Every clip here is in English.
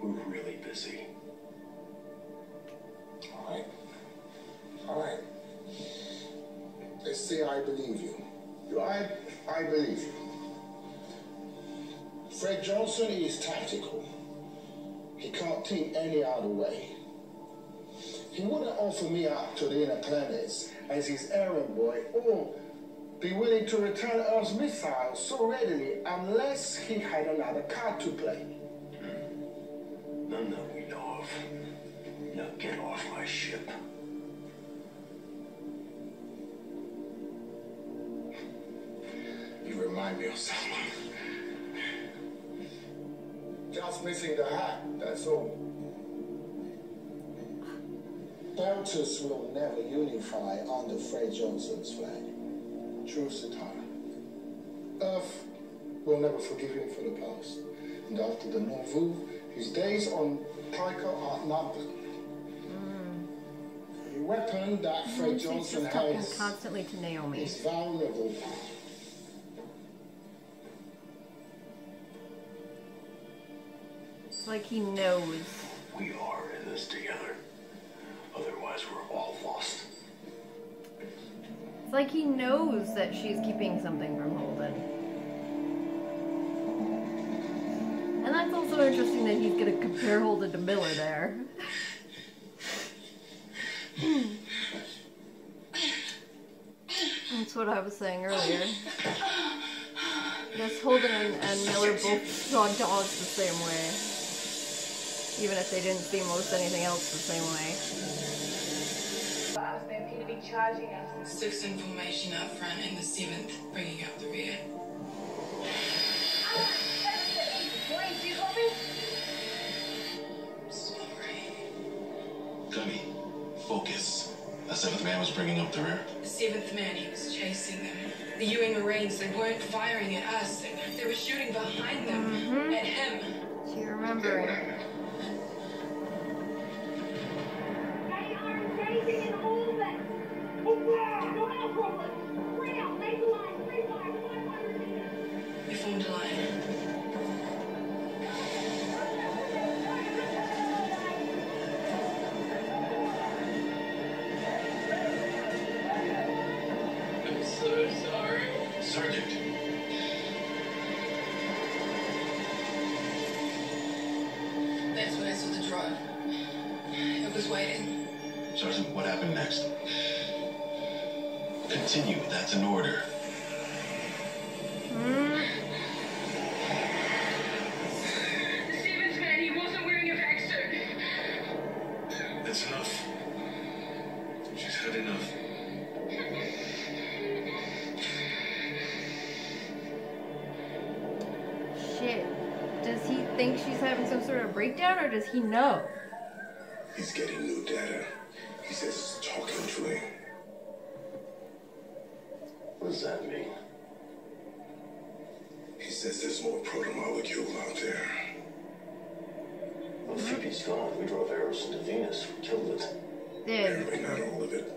We're really busy. All right. Let's say I believe you. I believe you. Fred Johnson is tactical. He can't think any other way. He wouldn't offer me up to the inner planets as his errand boy or be willing to return Earth's missiles so readily unless he had another card to play. None that we know of. Now get off my ship. You remind me of someone. Just missing the hat, that's all. Feltz will never unify under Fred Johnson's flag. True satire. Earth will never forgive him for the past. And after the Nouveau, his days on Piker are numbered. The weapon that Fred Johnson has constantly to Naomi. is vulnerable. It's like he knows. We are in this together. Otherwise, we're all lost. It's like he knows that she's keeping something from Holden. And that's also interesting that he's going to compare Holden to Miller there. That's what I was saying earlier. I guess Holden and Miller both saw Dawes the same way. Even if they didn't see most anything else the same way. They appear to be charging us. 6th in formation up front and the 7th bringing up the rear. Boys, do you copy? Sorry. Gunny, focus. The 7th man was bringing up the rear. The 7th man, he was chasing them. The UN Marines, they weren't firing at us. They were shooting behind them. At him. Do you remember? They are engaging in Holden. Not our problem. Bring out, make a line, free fire, We formed a line. I'm so sorry. Sergeant. That's when I saw the drone. It was waiting. Sergeant, what happened next? Continue. That's an order. The 7th man, he wasn't wearing a vac suit. That's enough. She's had enough. Shit. Does he think she's having some sort of breakdown, or does he know? He's getting new data. He says it's talking to him. What does that mean? He says there's more proto-molecule out there. Well, Phoebe's gone. We drove arrows into Venus. We killed it. Apparently not all of it.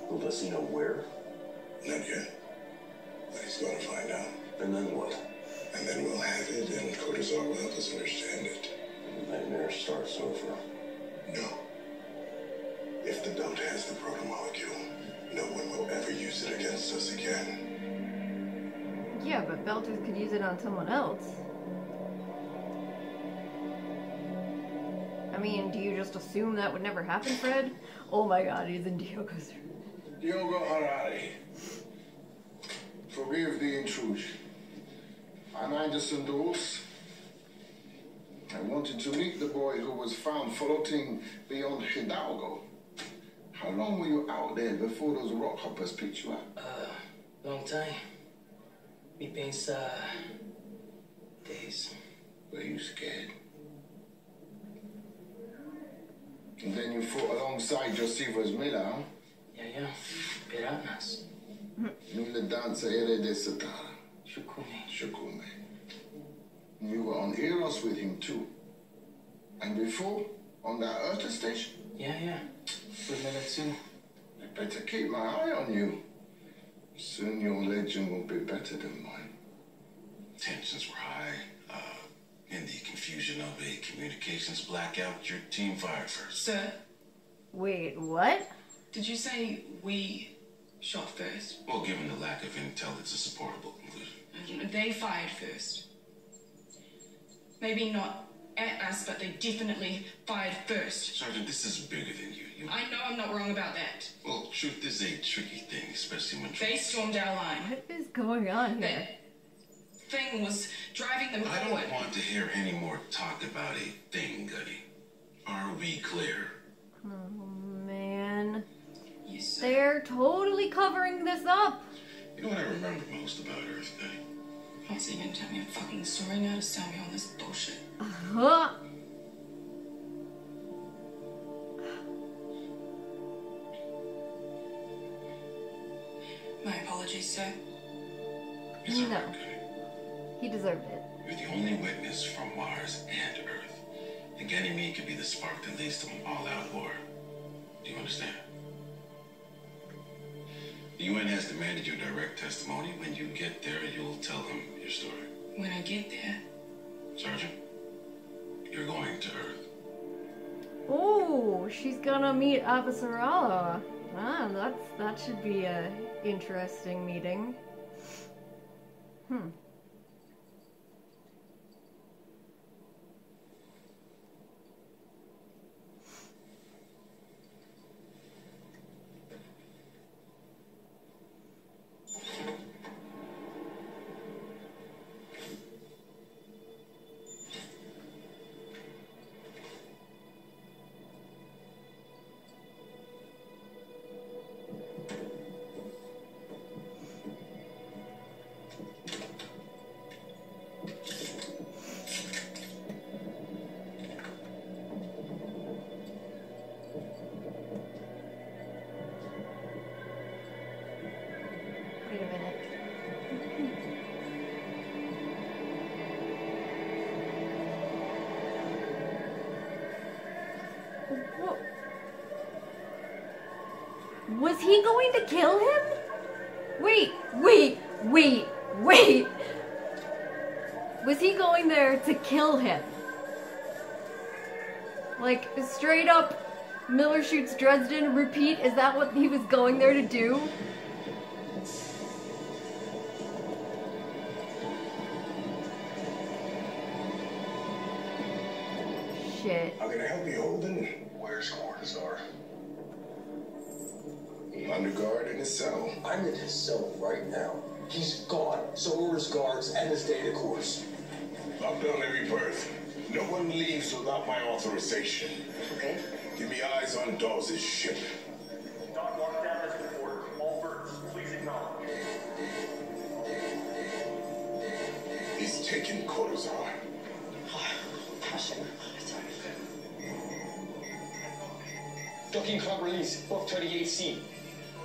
Well, does he know where? Not yet. But he's going to find out. And then what? And then we'll have it, and Cortazar will help us understand it. The nightmare starts over. No. If the belt has the proto-molecule, no one will ever use it against us again. Yeah, but Belters could use it on someone else. I mean, do you just assume that would never happen, Fred? Oh my god, he's in Diogo's room. Diogo Harari. Forgive the intrusion. I'm Anderson Dawes. I wanted to meet the boy who was found floating beyond Hidalgo. How long were you out there before those rock hoppers picked you up? Long time. Me pensa... days. Were you scared? And then you fought alongside Josephus Miller, huh? Yeah. Piranhas. Miller dancer ere de Satara. Shukume. You were on Eros with him too. And before, on that Earth station? Yeah. With Miller too. I better keep my eye on you. Soon your legend will be better than mine. Tensions were high. In the confusion Communications blackout, your team fired first. Sir, Wait, what? did you say we shot first? Well, given the lack of intel, it's a supportable conclusion. They fired first. Maybe not at us, but they definitely fired first. Sergeant, this is bigger than you. I know I'm not wrong about that. Well, truth is a tricky thing, especially when... They stormed our line. What is going on here? That thing was driving them I forward. don't want to hear any more talk about a thing, Gunny. Are we clear? Oh, man. Yes, sir. They're totally covering this up. You know what I remember most about Earth, Gunny? Not even gonna tell me a fucking story now to sell me on this bullshit. Huh. My apologies, sir. It's all No. right, Gunny. He deserved it. You're the only witness from Mars and Earth. And getting me could be the spark that leads to an all-out war. Do you understand? The UN has demanded your direct testimony. When you get there, you'll tell them your story. When I get there, Sergeant, you're going to Earth. Oh, she's gonna meet Avasarala. Ah, that should be a interesting meeting. Wait a minute. Whoa. Was he going to kill him? Wait. Was he going there to kill him? Like, straight up, Miller shoots Dresden, repeat, is that what he was going there to do? Shit. How can I help you, Holden? Where's Cortazar? Under guard in his cell. I'm in his cell right now. He's gone. So are his guards and his data cores. Lock down every berth. No one leaves without my authorization. Okay? Give me eyes on Dawes' ship. Dock lockdown has been ordered. All berths, please acknowledge. He's taken Cortazar. Passion. Docking clock release. Book 38C.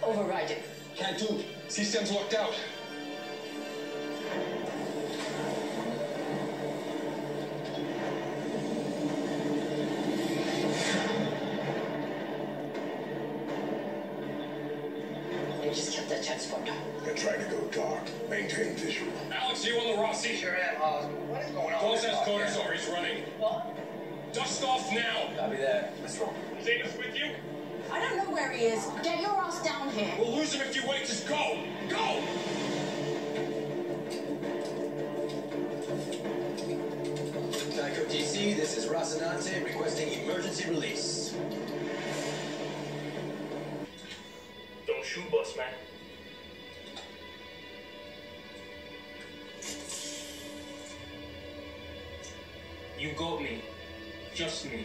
Overriding. Can't do. Systems locked out. They just kept that transponder. They're trying to go dark. Maintain visual. Alex, you on the Rossi? Sure am. What is going on? Dawes has Cortazar. He's running. What? Dust off now. Copy that. What's wrong? Is Amos with you? I don't know where he is. Get your ass down here. We'll lose him if you wait. Just go. Go! Tyco DC, this is Rocinante requesting emergency release. Don't shoot, boss man. You got me. Just me.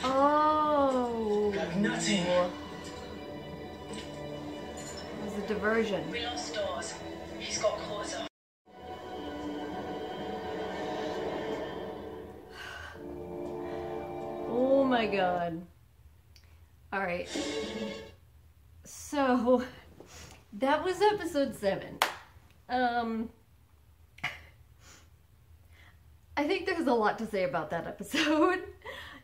Oh. Got nothing. It was a diversion. We lost Dawes. He's got Cortazar. Oh my god. Alright. So, that was episode 7. I think there's a lot to say about that episode.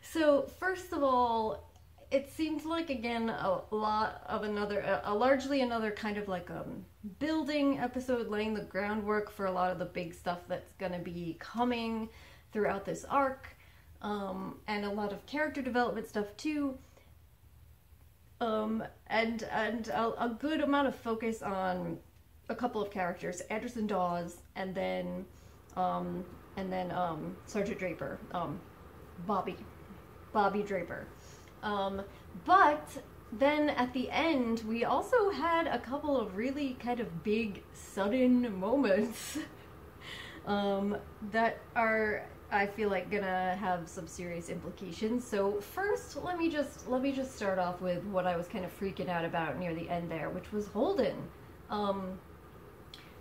So, first of all, it seems like, again, a lot of largely another kind of like, building episode, laying the groundwork for a lot of the big stuff that's going to be coming throughout this arc, and a lot of character development stuff too, and a good amount of focus on a couple of characters, Anderson Dawes, and then Sergeant Draper, Bobby Draper, but then at the end, we also had a couple of really kind of big, sudden moments that are, I feel like, gonna have some serious implications. So first, let me just start off with what I was kind of freaking out about near the end there, which was Holden.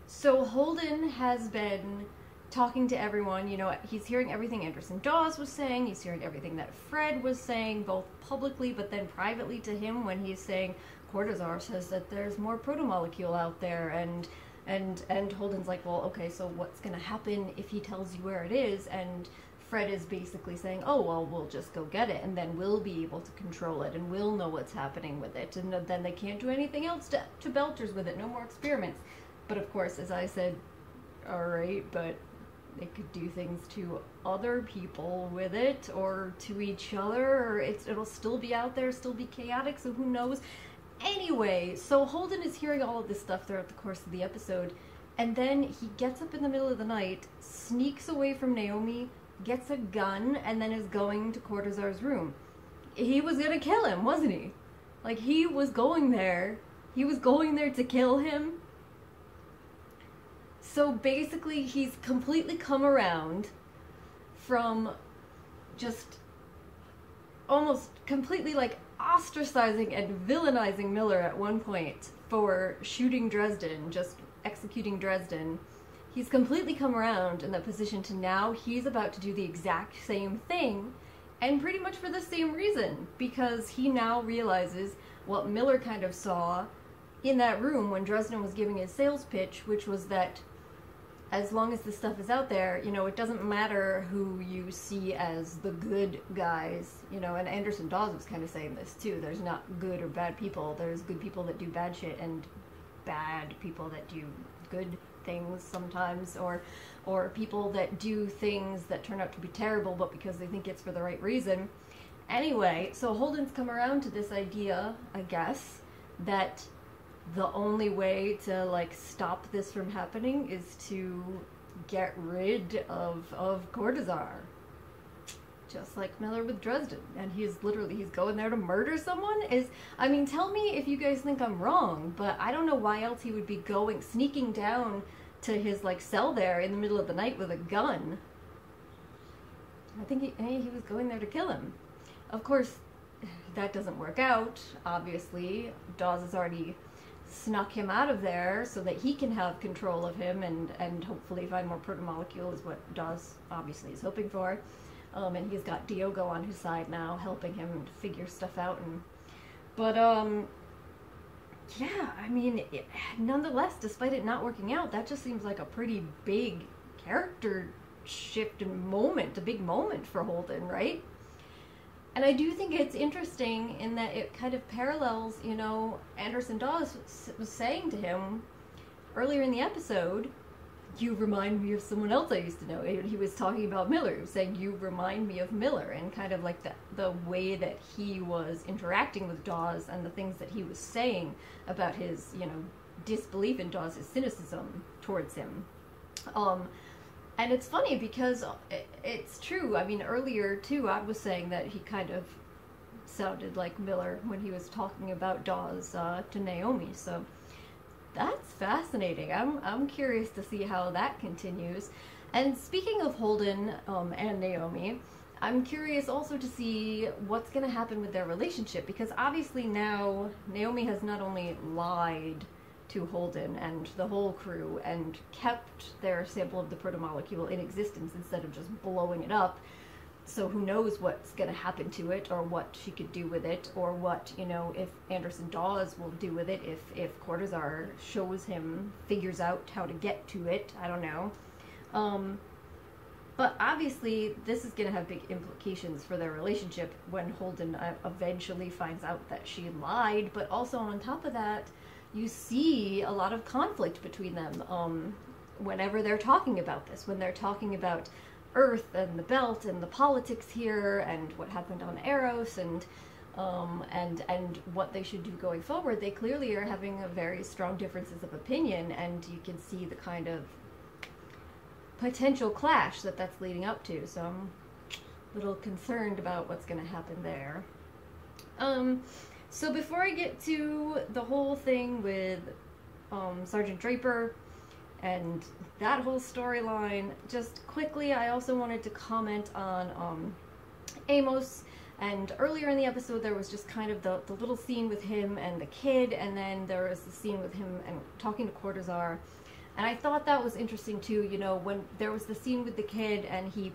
So Holden has been talking to everyone, you know, he's hearing everything Anderson Dawes was saying, he's hearing everything that Fred was saying, both publicly but then privately to him, when he's saying, Cortazar says that there's more protomolecule out there, and Holden's like, well, okay, so what's gonna happen if he tells you where it is? And Fred is basically saying, oh, well, we'll just go get it, and then we'll be able to control it, and we'll know what's happening with it, and then they can't do anything else to Belters with it, no more experiments. But of course, as I said, alright, but they could do things to other people with it, or to each other, or it'll still be out there, still be chaotic, so who knows. Anyway, so Holden is hearing all of this stuff throughout the course of the episode, and then he gets up in the middle of the night, sneaks away from Naomi, gets a gun, and then is going to Cortazar's room. He was gonna kill him, wasn't he? Like, he was going there to kill him. So basically, he's completely come around from just almost completely, like, ostracizing and villainizing Miller at one point for shooting Dresden, just executing Dresden. He's completely come around in that position to now he's about to do the exact same thing, and pretty much for the same reason, because he now realizes what Miller kind of saw in that room when Dresden was giving his sales pitch, which was that as long as this stuff is out there, you know, it doesn't matter who you see as the good guys, you know, and Anderson Dawes was kind of saying this too. There's not good or bad people. There's good people that do bad shit and bad people that do good things sometimes, or people that do things that turn out to be terrible, but because they think it's for the right reason. Anyway, so Holden's come around to this idea, I guess, that the only way to, like, stop this from happening is to get rid of Cortazar. Just like Miller with Dresden. And he's going there to murder someone? I mean, tell me if you guys think I'm wrong, but I don't know why else he would be sneaking down to his, like, cell there in the middle of the night with a gun. I think he was going there to kill him. Of course, that doesn't work out, obviously. Dawes has already snuck him out of there so that he can have control of him and hopefully find more protomolecule, is what Dawes obviously is hoping for. And he's got Diogo on his side now, helping him figure stuff out. Yeah, I mean, nonetheless, despite it not working out, that just seems like a pretty big character shift and moment, a big moment for Holden, right? And I do think it's interesting in that it kind of parallels, you know, Anderson Dawes was saying to him earlier in the episode, you remind me of someone else I used to know. He was talking about Miller. He was saying, you remind me of Miller, and kind of like the way that he was interacting with Dawes and the things that he was saying about his, you know, disbelief in Dawes, his cynicism towards him. And it's funny because it's true. I mean, earlier, too, I was saying that he kind of sounded like Miller when he was talking about Dawes to Naomi. So that's fascinating. I'm curious to see how that continues. And speaking of Holden and Naomi, I'm curious also to see what's going to happen with their relationship. Because obviously now Naomi has not only lied to Holden and the whole crew and kept their sample of the protomolecule in existence instead of just blowing it up. So who knows what's going to happen to it, or what she could do with it, or what, you know, if Anderson Dawes will do with it, if Cortazar figures out how to get to it. I don't know. But obviously this is going to have big implications for their relationship when Holden eventually finds out that she lied. But also on top of that, you see a lot of conflict between them whenever they're talking about this, when they're talking about Earth and the belt and the politics here and what happened on Eros and what they should do going forward. They clearly are having a very strong differences of opinion, and you can see the kind of potential clash that's leading up to. So I'm a little concerned about what's going to happen there. So before I get to the whole thing with Sergeant Draper and that whole storyline, just quickly, I also wanted to comment on Amos. And earlier in the episode, there was just kind of the little scene with him and the kid, and then there was the scene with him and talking to Cortazar. And I thought that was interesting too, you know, when there was the scene with the kid and he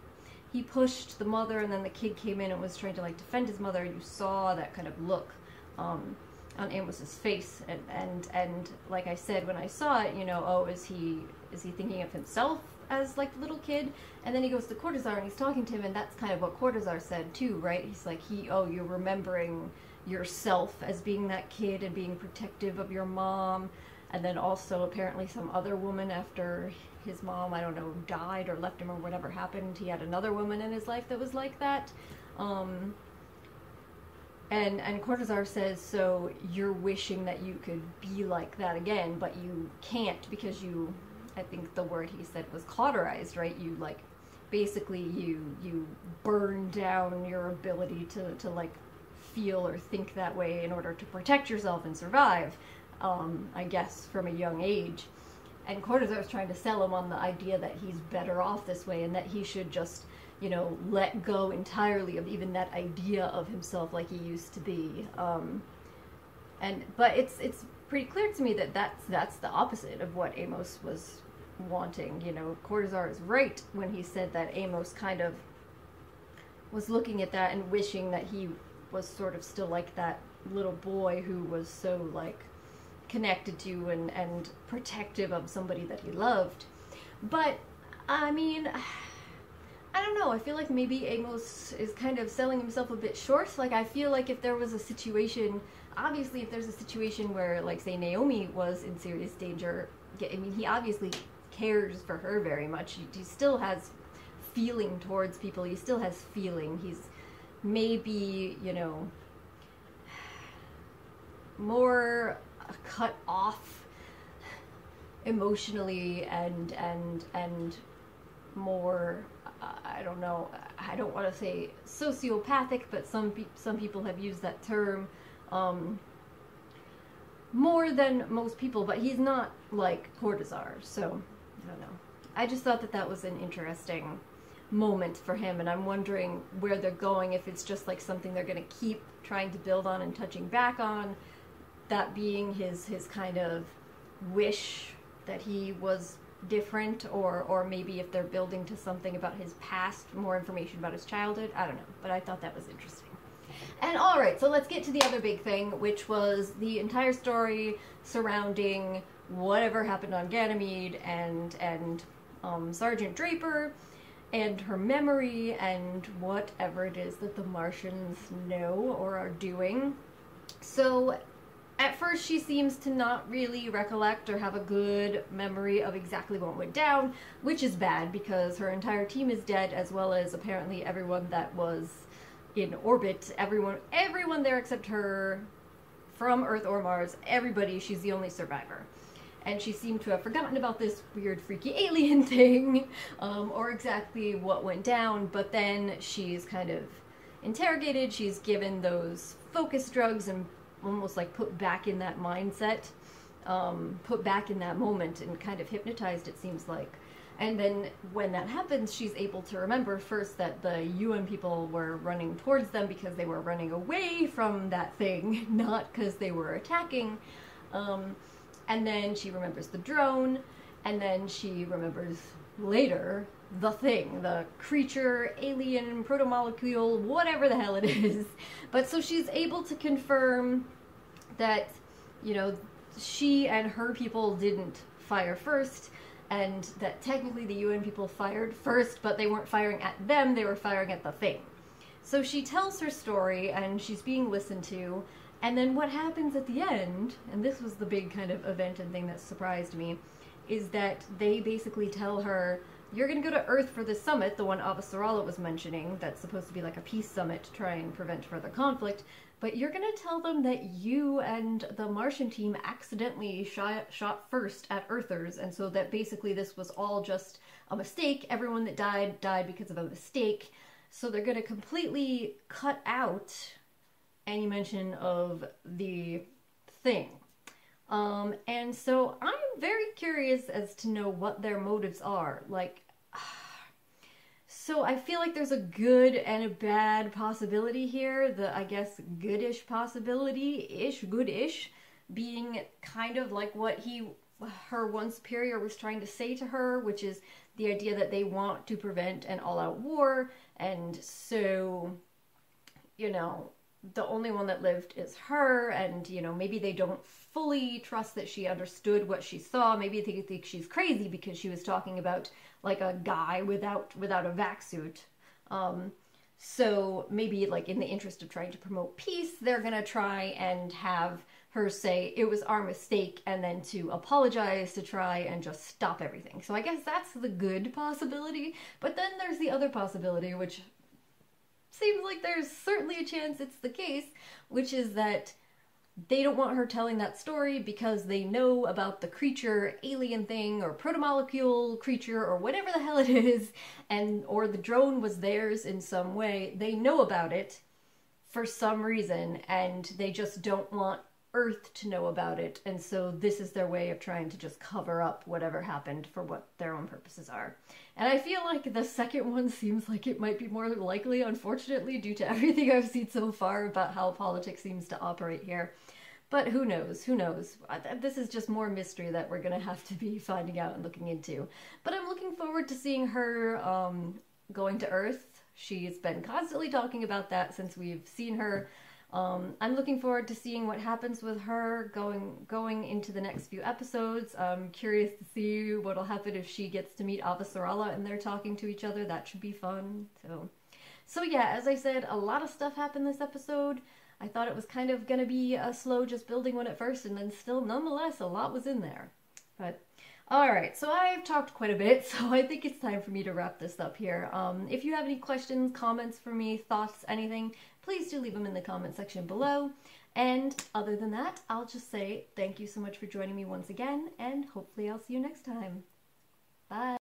pushed the mother, and then the kid came in and was trying to like defend his mother. You saw that kind of look on Amos's face, and like I said when I saw it, you know, oh, is he thinking of himself as like the little kid? And then he goes to Cortazar and he's talking to him, and that's kind of what Cortazar said too, right? He's like, you're remembering yourself as being that kid and being protective of your mom, and then also apparently some other woman after his mom, I don't know, died or left him or whatever happened, he had another woman in his life that was like that. And Cortazar says, so you're wishing that you could be like that again, but you can't because you, I think the word he said was cauterized, right? You like, basically you burn down your ability to like feel or think that way in order to protect yourself and survive, I guess from a young age. And Cortazar is trying to sell him on the idea that he's better off this way and that he should just, you know, let go entirely of even that idea of himself like he used to be. But it's pretty clear to me that that's the opposite of what Amos was wanting. You know, Cortazar is right when he said that Amos kind of was looking at that and wishing that he was sort of still like that little boy who was so like connected to and protective of somebody that he loved. But I mean, I don't know, I feel like maybe Amos is kind of selling himself a bit short. Like, I feel like if there was a situation, obviously if there's a situation where, like, say Naomi was in serious danger, I mean, he obviously cares for her very much. He still has feeling towards people, he still has feeling. He's maybe, you know, more cut off emotionally and more, I don't know, I don't want to say sociopathic, but some people have used that term more than most people, but he's not like Cortazar, so I don't know. I just thought that was an interesting moment for him, and I'm wondering where they're going, if it's just like something they're going to keep trying to build on and touching back on, that being his kind of wish that he was different, or maybe if they're building to something about his past, more information about his childhood. I don't know, but I thought that was interesting. And alright, so let's get to the other big thing, which was the entire story surrounding whatever happened on Ganymede and Sergeant Draper and her memory and whatever it is that the Martians know or are doing. So at first she seems to not really recollect or have a good memory of exactly what went down, which is bad because her entire team is dead, as well as apparently everyone that was in orbit, everyone there except her, from Earth or Mars, everybody, she's the only survivor. And she seemed to have forgotten about this weird freaky alien thing, or exactly what went down, but then she's kind of interrogated, she's given those focus drugs and almost like put back in that mindset, put back in that moment and kind of hypnotized, it seems like. And then when that happens, she's able to remember first that the UN people were running towards them because they were running away from that thing, not because they were attacking. And then she remembers the drone, and then she remembers later the thing, the creature, alien, protomolecule, whatever the hell it is. But so she's able to confirm that, you know, she and her people didn't fire first, and that technically the UN people fired first, but they weren't firing at them, they were firing at the thing. So she tells her story, and she's being listened to, And then what happens at the end, and this was the big kind of event and thing that surprised me, is that they basically tell her, you're going to go to Earth for this summit, the one Avasarala was mentioning, that's supposed to be like a peace summit to try and prevent further conflict, but you're going to tell them that you and the Martian team accidentally shot first at Earthers, and so that basically this was all just a mistake. Everyone that died because of a mistake. So they're going to completely cut out any mention of the thing. And so I'm very curious as to know what their motives are. Like, so I feel like there's a good and a bad possibility here. The, I guess, goodish possibility-ish, good-ish, being kind of like what her one superior was trying to say to her, which is the idea that they want to prevent an all-out war, and so, you know, the only one that lived is her, and, you know, maybe they don't fully trust that she understood what she saw. Maybe they think she's crazy because she was talking about, like, a guy without a vac suit. So maybe, like, in the interest of trying to promote peace, they're gonna try and have her say it was our mistake, and then to apologize, to try and just stop everything. So I guess that's the good possibility, but then there's the other possibility, which seems like there's certainly a chance it's the case, which is that they don't want her telling that story because they know about the creature, alien thing, or protomolecule creature, or whatever the hell it is, and or the drone was theirs in some way. They know about it for some reason, and they just don't want Earth to know about it, and so this is their way of trying to just cover up whatever happened for what their own purposes are. And I feel like the second one seems like it might be more likely, unfortunately, due to everything I've seen so far about how politics seems to operate here. But who knows? Who knows? This is just more mystery that we're gonna have to be finding out and looking into. But I'm looking forward to seeing her going to Earth. She's been constantly talking about that since we've seen her. I'm looking forward to seeing what happens with her going into the next few episodes. I'm curious to see what'll happen if she gets to meet Avasarala and they're talking to each other. That should be fun. So yeah, as I said, a lot of stuff happened this episode. I thought it was kind of gonna be a slow just building one at first, and then still, nonetheless, a lot was in there. But alright, so I've talked quite a bit, so I think it's time for me to wrap this up here. If you have any questions, comments for me, thoughts, anything, please do leave them in the comment section below. And other than that, I'll just say thank you so much for joining me once again, and hopefully I'll see you next time. Bye!